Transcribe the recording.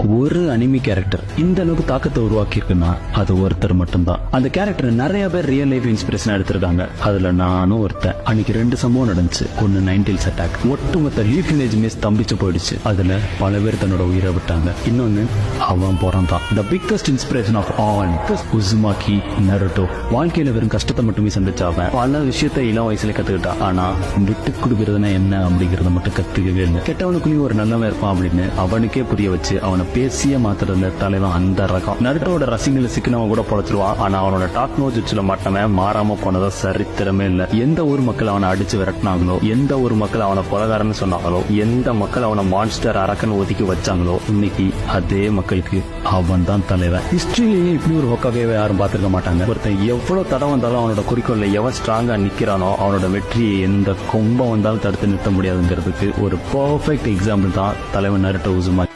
ஒரு anime character இந்த அளவுக்கு தாக்கத்தை உருவாக்கி இருக்குன்னா அது ஒருத்தர் மட்டும்தான். அந்த கேரக்டர் நிறைய பேர் ரியல் லைஃப் இன்ஸ்பிரேஷன் எடுத்திருக்காங்க. அதுல நானும் ஒருத்தன். அன்னைக்கு 2 சம்பவம் நடந்துச்சு. ஒன்னு 90s அட்டாக், ஒட்டுமொத்த லீஃப் வில்லேஜ் மிஸ் தம்பிச்சு போயிடுச்சு. அதுல பல பேர் தன்னோட உயிரை விட்டாங்க. இன்னொன்னு அவன் பிறந்தான். The biggest inspiration of all Uzumaki Naruto. வாழ்க்கையில வெறும் கஷ்டத்தை மட்டுமே சந்திச்சாவன் பல விஷயத்த இளம் வயசுல கத்துக்கிட்டான். ஆனா விட்டு கொடுக்கறதுனா என்ன அப்படிங்கறத மட்டும் கத்துக்கவே இல்லை. கெட்டவனுக்குள்ளேயும் ஒரு நல்லவன் இருப்பான் அப்படின்னு அவனுக்கே புரிய வச்சு அவனை பேசிய மாத்திர தலைவன் அந்த ரகம். நருட்டோட ரசிகங்களை சிக்கினவன் கூட பொழைச்சிருவான். ஆனா அவனோட டாக் நோ ஜுட்சுல மாட்டவன் மாறாம போனதா சரித்திரமே இல்ல. எந்த ஒரு மக்கள் அவனை அடிச்சு விரட்டினாங்களோ, எந்த ஒரு மக்கள் அவனை கொலகாரன்னு சொன்னாங்களோ, எந்த மக்கள் அவனை மான்ஸ்டர் அரக்கன் ஒதுக்கி வச்சாங்களோ, இன்னைக்கு அதே மக்களுக்கு அவன் தான் தலைவன். ஹிஸ்டரியிலேயே இப்படி ஒரு ஒக்காவே யாரும் பார்த்திருக்க மாட்டாங்க. ஒருத்தன் எவ்வளவு தடம் வந்தாலும் அவனோட குறிக்கோள்ல எவன் ஸ்ட்ராங்கா நிக்கிறானோ அவனோட வெற்றியை எந்த கொம்பம் வந்தாலும் தடுத்து நிறுத்த முடியாதுங்கிறதுக்கு ஒரு பர்ஃபெக்ட் எக்ஸாம்பிள் தான் தலைவன் நருட்டோ உசுமாக்கி.